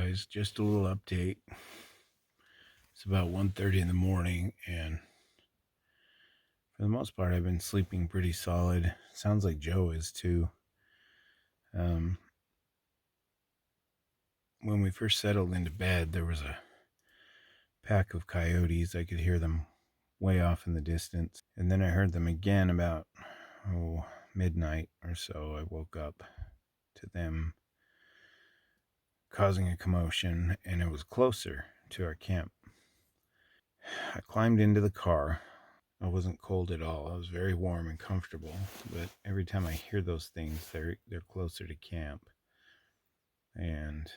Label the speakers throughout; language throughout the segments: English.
Speaker 1: guys, just a little update. It's about 1:30 in the morning, and for the most part I've been sleeping pretty solid. Sounds like Joe is too. When we first settled into bed, there was a pack of coyotes. I could hear them way off in the distance, and then I heard them again about midnight or so. I woke up to them causing a commotion, and it was closer to our camp. I climbed into the car. I wasn't cold at all. I was very warm and comfortable. But every time I hear those things, they're closer to camp. And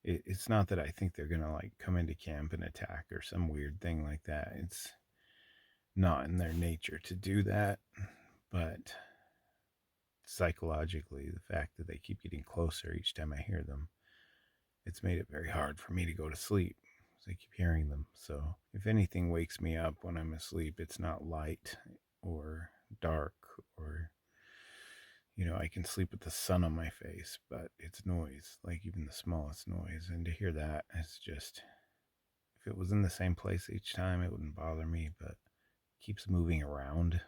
Speaker 1: it's not that I think they're gonna like come into camp and attack or some weird thing like that. It's not in their nature to do that. But psychologically, the fact that they keep getting closer each time I hear them, it's made it very hard for me to go to sleep. I keep hearing them. So if anything wakes me up when I'm asleep, it's not light or dark or, I can sleep with the sun on my face, but it's noise, like even the smallest noise. And to hear that, it's just, if it was in the same place each time, it wouldn't bother me, but it keeps moving around.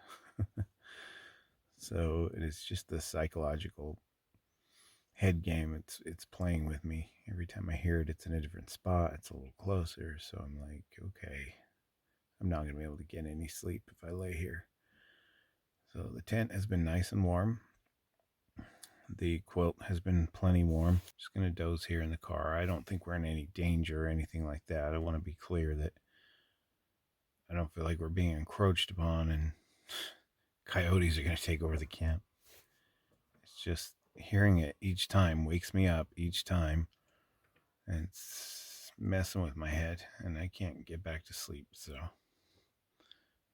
Speaker 1: So it's just the psychological head game. It's playing with me. Every time I hear it, it's in a different spot. It's a little closer. So I'm like, okay, I'm not going to be able to get any sleep if I lay here. So the tent has been nice and warm. The quilt has been plenty warm. Just going to doze here in the car. I don't think we're in any danger or anything like that. I want to be clear that I don't feel like we're being encroached upon and coyotes are going to take over the camp. It's just hearing it each time wakes me up each time, and it's messing with my head, and I can't get back to sleep. So I'm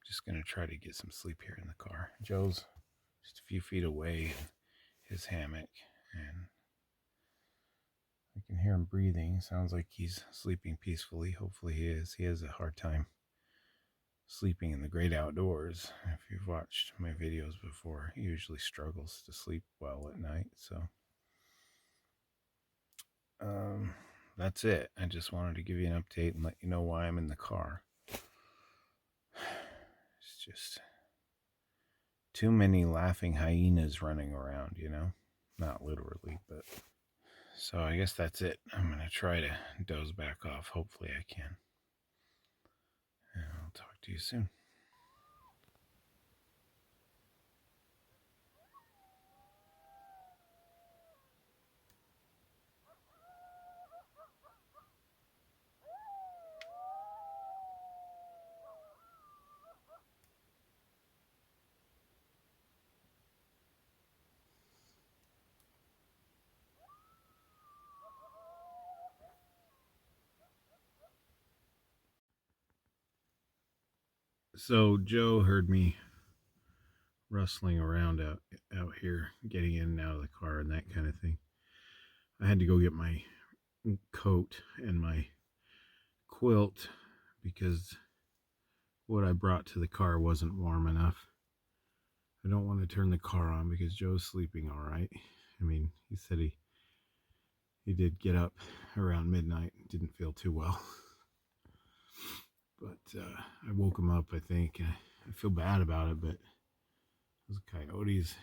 Speaker 1: just going to try to get some sleep here in the car. Joe's just a few feet away in his hammock, and I can hear him breathing. Sounds like he's sleeping peacefully. Hopefully he is. He has a hard time sleeping in the great outdoors. If you've watched my videos before, he usually struggles to sleep well at night. So that's it. I just wanted to give you an update and let you know why I'm in the car. It's just too many laughing hyenas running around, not literally, but so I guess that's it. I'm going to try to doze back off. Hopefully I can. And I'll talk to you soon. So Joe heard me rustling around out here, getting in and out of the car and that kind of thing. I had to go get my coat and my quilt because what I brought to the car wasn't warm enough. I don't want to turn the car on because Joe's sleeping all right. I mean, he said he did get up around midnight, didn't feel too well. But I woke him up, I think. I feel bad about it, but those coyotes,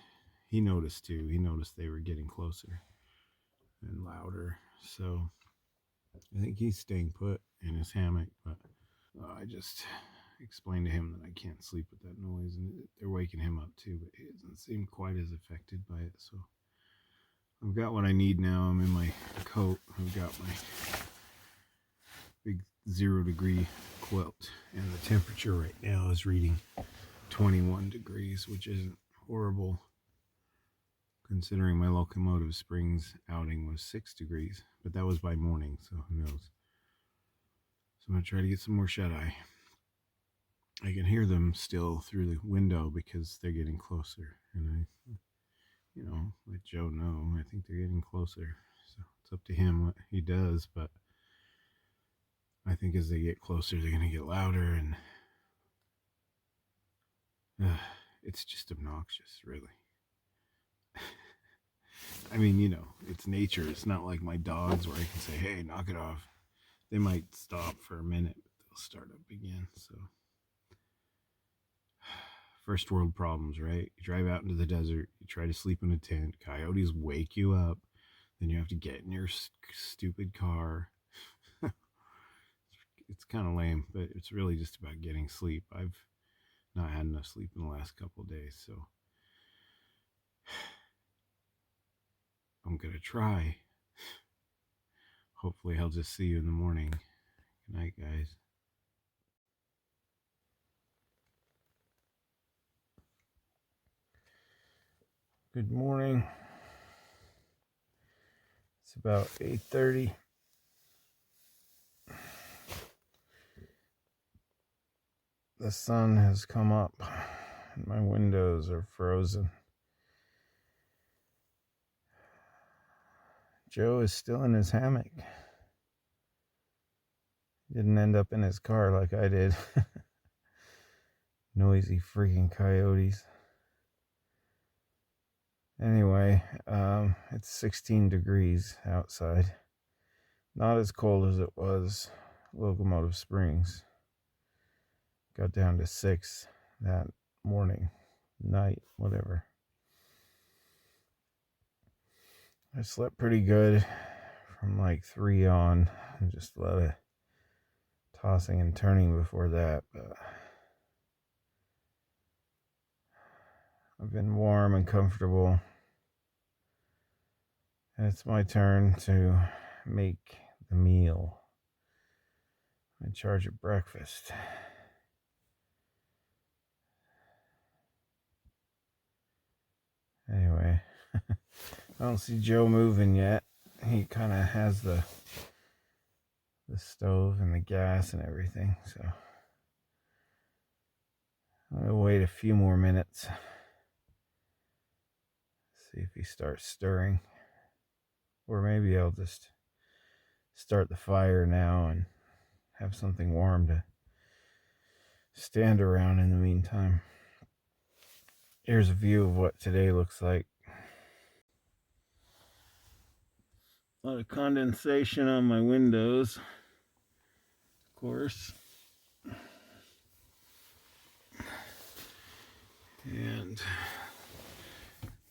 Speaker 1: he noticed too. He noticed they were getting closer and louder. So I think he's staying put in his hammock, but I just explained to him that I can't sleep with that noise, and they're waking him up too, but he doesn't seem quite as affected by it. So I've got what I need now. I'm in my coat. I've got my big 0-degree quilt, and the temperature right now is reading 21 degrees, which isn't horrible considering my Locomotive Springs outing was 6 degrees, but that was by morning, so who knows. So I'm going to try to get some more shut-eye. I can hear them still through the window because they're getting closer, and I let Joe know. I think they're getting closer, so it's up to him what he does, but I think as they get closer, they're going to get louder, and it's just obnoxious, really. I mean, you know, it's nature. It's not like my dogs where I can say, hey, knock it off. They might stop for a minute, but they'll start up again. So, first world problems, right? You drive out into the desert, you try to sleep in a tent, coyotes wake you up, then you have to get in your stupid car. It's kind of lame, but it's really just about getting sleep. I've not had enough sleep in the last couple of days, so I'm gonna try. Hopefully I'll just see you in the morning. Good night, guys. Good morning. It's about 8:30. The sun has come up and my windows are frozen. Joe is still in his hammock. He didn't end up in his car like I did. Noisy freaking coyotes. Anyway, it's 16 degrees outside. Not as cold as it was Locomotive Springs. Got down to 6 that morning, night, whatever. I slept pretty good from like 3 on. Just a lot of tossing and turning before that, but I've been warm and comfortable. And it's my turn to make the meal. I'm in charge of breakfast. Anyway, I don't see Joe moving yet. He kind of has the stove and the gas and everything, so I'm gonna wait a few more minutes. See if he starts stirring. Or maybe I'll just start the fire now and have something warm to stand around in the meantime. Here's a view of what today looks like. A lot of condensation on my windows, of course. And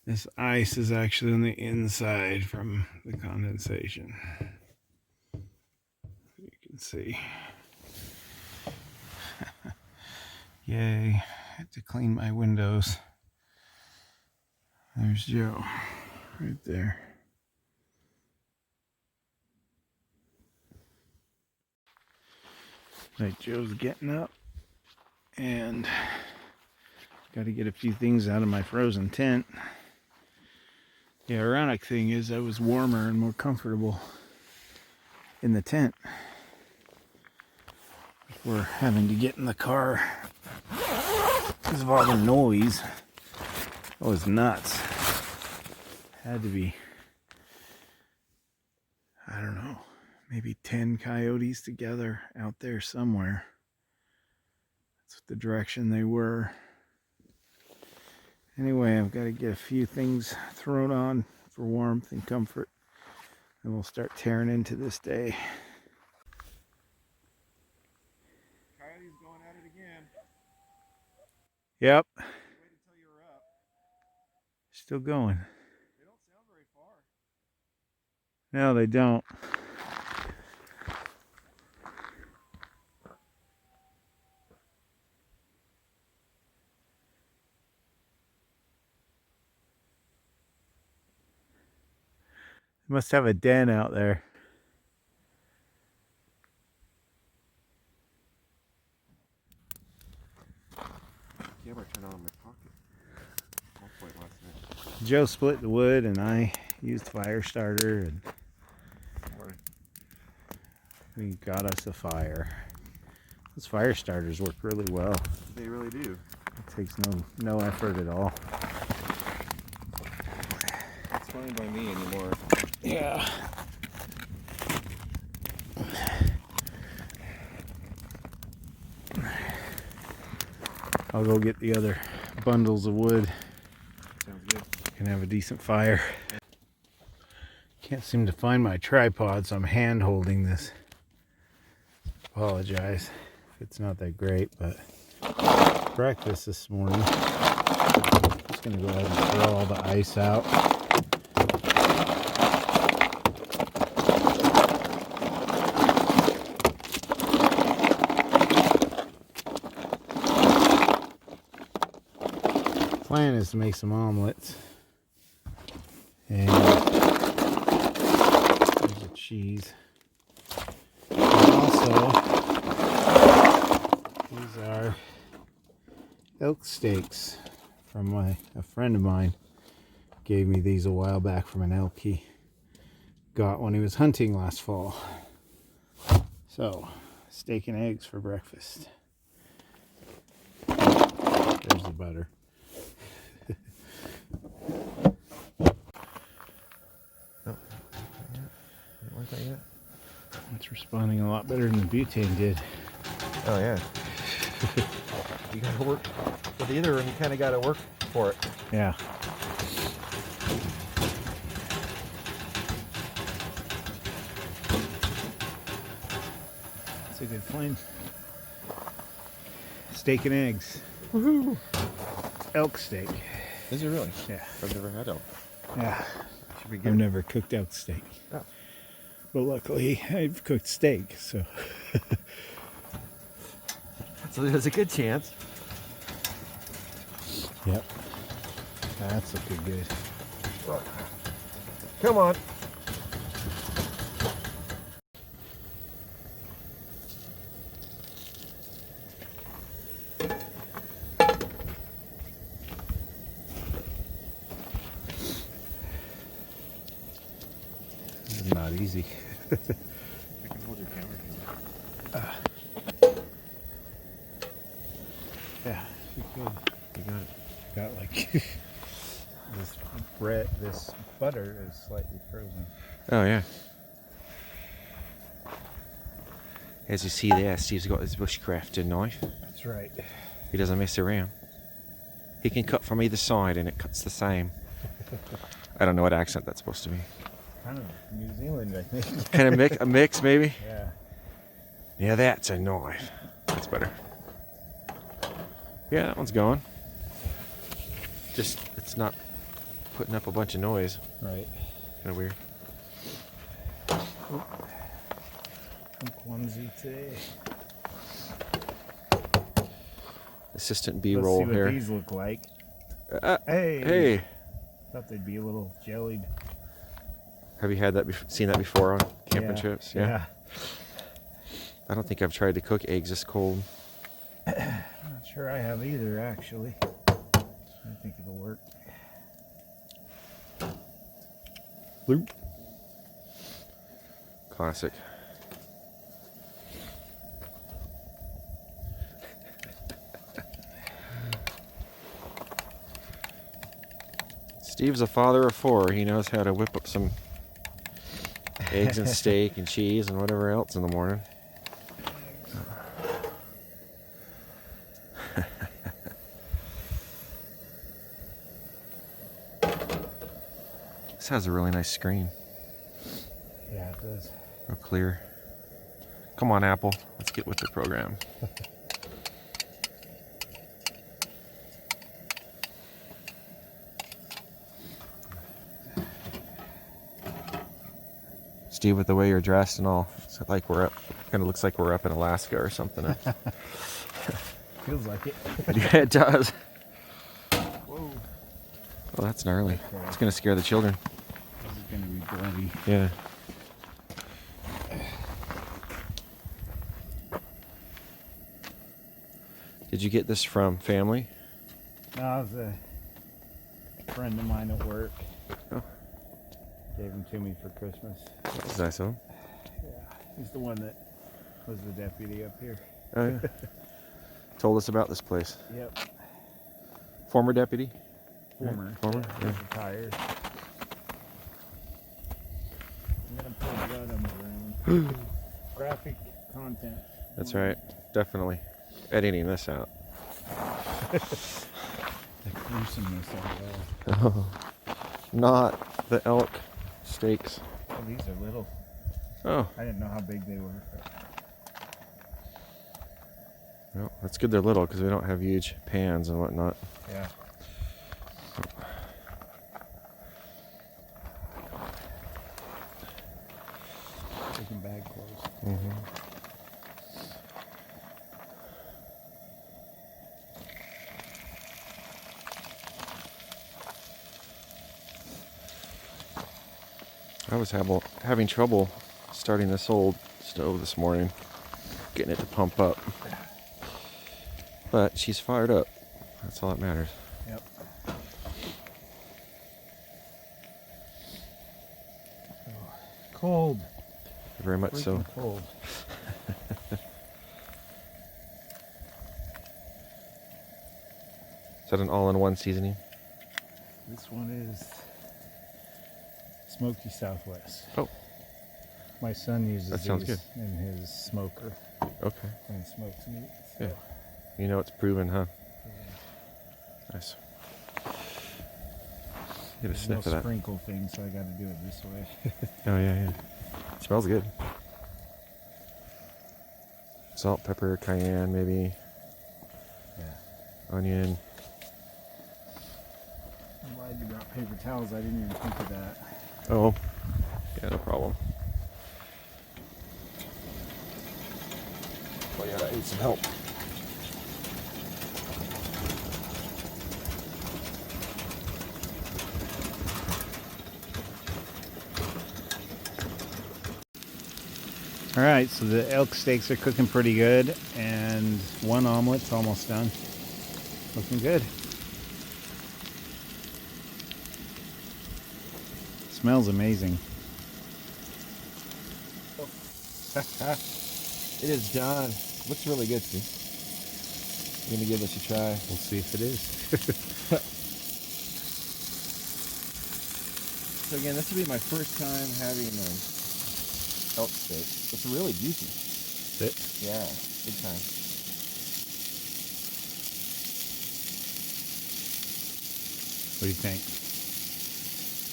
Speaker 1: this ice is actually on the inside from the condensation. You can see. Yay, I had to clean my windows. There's Joe, right there. Right, Joe's getting up, and got to get a few things out of my frozen tent. The ironic thing is I was warmer and more comfortable in the tent before having to get in the car because of all the noise. It was nuts. Had to be, I don't know, maybe 10 coyotes together out there somewhere. That's the direction they were. Anyway, I've got to get a few things thrown on for warmth and comfort, and we'll start tearing into this day. Coyotes going at it again. Yep. Wait until you're up. Still going. They don't sound very far. No, they don't. They must have a den out there.
Speaker 2: Yeah, but I turned on my pocket. Last night.
Speaker 1: Joe split the wood and I used fire starter, and we got us a fire. Those fire starters work really well.
Speaker 2: They really do.
Speaker 1: It takes no effort at all.
Speaker 2: It's fine by me anymore.
Speaker 1: Yeah. I'll go get the other bundles of wood.
Speaker 2: Sounds good.
Speaker 1: Can have a decent fire. Can't seem to find my tripod, so I'm hand holding this. Apologize if it's not that great, but breakfast this morning. Just gonna go ahead and throw all the ice out. Plan is to make some omelets. And there's the cheese. And also, these are elk steaks from a friend of mine. Gave me these a while back from an elk he got when he was hunting last fall. So, steak and eggs for breakfast. There's the butter. It's responding a lot better than the butane did.
Speaker 2: Oh yeah. You gotta work with either, and you kind of gotta work for it.
Speaker 1: Yeah. It's a good flame. Steak and eggs.
Speaker 2: Woohoo!
Speaker 1: Elk steak.
Speaker 2: Is it really?
Speaker 1: Yeah.
Speaker 2: I've never had elk.
Speaker 1: Yeah.
Speaker 2: Should be
Speaker 1: I've
Speaker 2: good.
Speaker 1: never cooked elk steak.
Speaker 2: Oh.
Speaker 1: But luckily, I've cooked steak, so.
Speaker 2: So there's a good chance.
Speaker 1: Yep. That's looking good.
Speaker 2: Come on.
Speaker 1: This is not easy.
Speaker 2: You can hold your camera.
Speaker 1: Yeah, you could.
Speaker 2: You got it.
Speaker 1: Got like this butter is slightly frozen.
Speaker 2: Oh yeah. As you see there, Steve's got his bushcrafted knife.
Speaker 1: That's right.
Speaker 2: He doesn't mess around. He can cut from either side and it cuts the same. I don't know what accent that's supposed to be.
Speaker 1: Kind of New Zealand, I think.
Speaker 2: Kind of a mix maybe?
Speaker 1: Yeah.
Speaker 2: Yeah, that's a knife. That's better. Yeah, that one's going. Just, it's not putting up a bunch of noise.
Speaker 1: Right.
Speaker 2: Kind of weird.
Speaker 1: I'm clumsy today.
Speaker 2: Assistant
Speaker 1: Let's
Speaker 2: B-roll
Speaker 1: see what
Speaker 2: here.
Speaker 1: these look like.
Speaker 2: Hey.
Speaker 1: Hey. Thought they'd be a little jellied.
Speaker 2: Have you had that? Seen that before on camping trips?
Speaker 1: Yeah.
Speaker 2: I don't think I've tried to cook eggs this cold.
Speaker 1: Not sure I have either, actually. I think it'll work.
Speaker 2: Bloop. Classic. Steve's a father of four. He knows how to whip up some eggs and steak and cheese and whatever else in the morning. This has a really nice screen.
Speaker 1: Yeah, it does.
Speaker 2: Real clear. Come on, Apple. Let's get with the program. Steve, with the way you're dressed and all, it's like we're up. Kind of looks like we're up in Alaska or something.
Speaker 1: Feels like it.
Speaker 2: Yeah, it does.
Speaker 1: Whoa.
Speaker 2: Oh, that's gnarly.
Speaker 1: Okay.
Speaker 2: It's gonna scare the children.
Speaker 1: This is gonna be bloody.
Speaker 2: Yeah. Did you get this from family?
Speaker 1: No, it was a friend of mine at work.
Speaker 2: Oh.
Speaker 1: Gave them to me for Christmas.
Speaker 2: That's nice of him.
Speaker 1: Yeah, he's the one that was the deputy up here.
Speaker 2: Oh yeah. Told us about this place.
Speaker 1: Yep.
Speaker 2: Former deputy?
Speaker 1: Former.
Speaker 2: Former?
Speaker 1: Yeah.
Speaker 2: Yeah.
Speaker 1: Retired. I'm gonna put that around. Graphic content.
Speaker 2: That's right. Definitely. Editing this out.
Speaker 1: The gruesomeness of it all.
Speaker 2: Oh. Not the elk steaks.
Speaker 1: Oh, these are little.
Speaker 2: Oh,
Speaker 1: I didn't know how big they were.
Speaker 2: well, that's good they're little because we don't have huge pans and whatnot.
Speaker 1: Yeah. Chicken bag closed.
Speaker 2: Mm-hmm. I was having trouble starting this old stove this morning, getting it to pump up. But she's fired up. That's all that matters.
Speaker 1: Yep. Oh, cold.
Speaker 2: Very much so.
Speaker 1: Freaking cold.
Speaker 2: Is that an all-in-one seasoning?
Speaker 1: This one is Smoky Southwest.
Speaker 2: Oh.
Speaker 1: My son uses
Speaker 2: That sounds
Speaker 1: these in his smoker
Speaker 2: Okay.
Speaker 1: when he smokes meat. So.
Speaker 2: Yeah. You know it's proven, huh? Nice. Get a
Speaker 1: There's
Speaker 2: sniff
Speaker 1: no
Speaker 2: of that.
Speaker 1: sprinkle thing, so I got to do it this way.
Speaker 2: Oh yeah. Smells good. Salt, pepper, cayenne, maybe.
Speaker 1: Yeah.
Speaker 2: Onion.
Speaker 1: I'm glad you brought paper towels. I didn't even think of that.
Speaker 2: Oh. Yeah, no problem. Oh yeah, I need some help.
Speaker 1: All right, so the elk steaks are cooking pretty good, and one omelet's almost done. Looking good. Smells amazing.
Speaker 2: It is done. Looks really good, Steve. I'm gonna give this a try.
Speaker 1: We'll see if it is.
Speaker 2: So again, this will be my first time having an elk steak. It's really juicy.
Speaker 1: Is it?
Speaker 2: Yeah, big time.
Speaker 1: What do you think?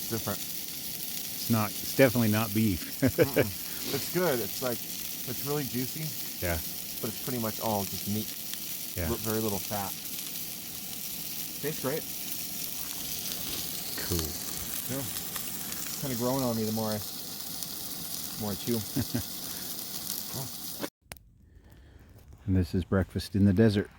Speaker 2: Different.
Speaker 1: It's definitely not beef.
Speaker 2: It's good. It's really juicy.
Speaker 1: Yeah.
Speaker 2: But it's pretty much all just meat.
Speaker 1: Yeah.
Speaker 2: Very little fat. Tastes great.
Speaker 1: Cool.
Speaker 2: Yeah. Kind of growing on me the more I chew.
Speaker 1: And this is breakfast in the desert.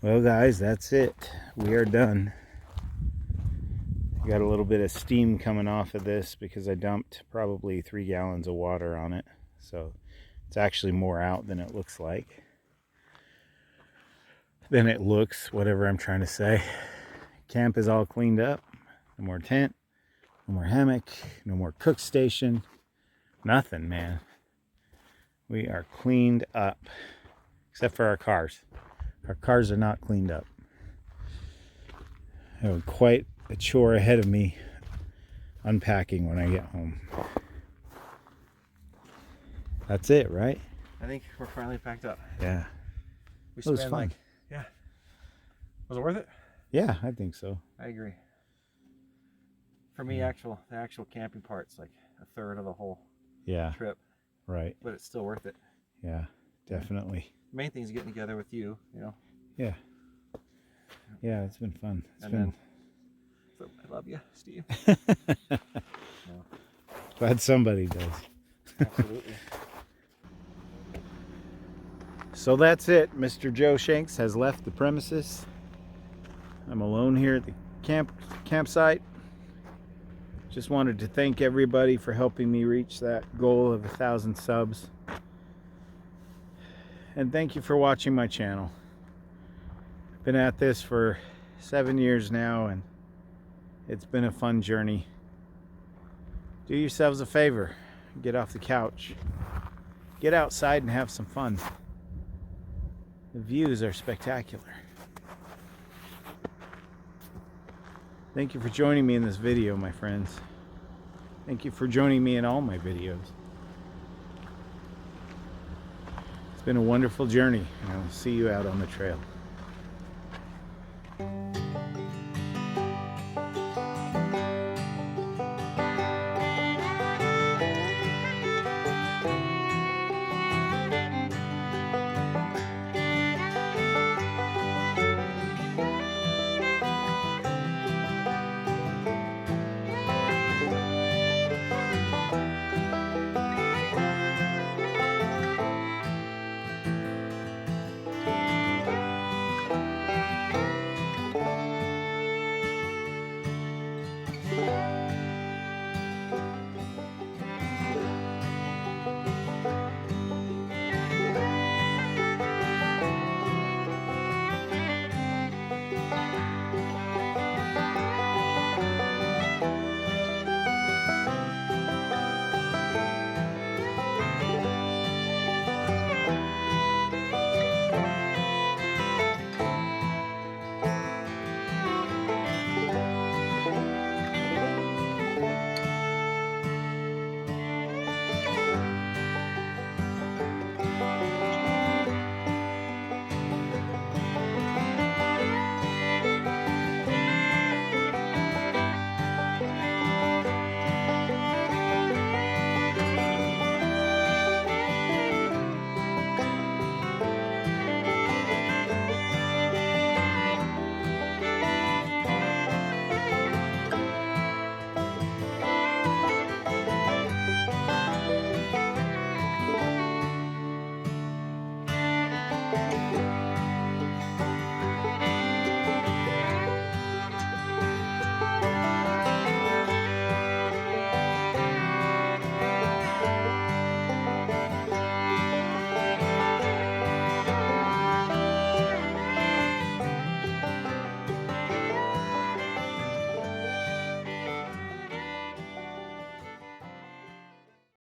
Speaker 1: Well, guys, that's it. We are done. Got a little bit of steam coming off of this because I dumped probably 3 gallons of water on it. So it's actually more out than it looks like. Whatever I'm trying to say. Camp is all cleaned up. No more tent, no more hammock, no more cook station. Nothing, man. We are cleaned up. Except for our cars. Our cars are not cleaned up. I have quite a chore ahead of me unpacking when I get home. That's it, right?
Speaker 2: I think we're finally packed up.
Speaker 1: Yeah.
Speaker 2: We
Speaker 1: It was fun.
Speaker 2: yeah. Was it worth it?
Speaker 1: Yeah, I think so.
Speaker 2: I agree. For me, the actual camping part's like a third of the whole
Speaker 1: Yeah,
Speaker 2: trip,
Speaker 1: right.
Speaker 2: but it's still worth it.
Speaker 1: Yeah, definitely.
Speaker 2: The main thing is getting together with you, you know.
Speaker 1: Yeah. Yeah, it's been fun.
Speaker 2: So I love you, Steve.
Speaker 1: Glad somebody does.
Speaker 2: Absolutely.
Speaker 1: So that's it. Mr. Joe Shanks has left the premises. I'm alone here at the campsite. Just wanted to thank everybody for helping me reach that goal of 1,000 subs. And thank you for watching my channel. I've been at this for 7 years now, and it's been a fun journey. Do yourselves a favor. Get off the couch. Get outside and have some fun. The views are spectacular. Thank you for joining me in this video, my friends. Thank you for joining me in all my videos. been a wonderful journey, and I'll see you out on the trail.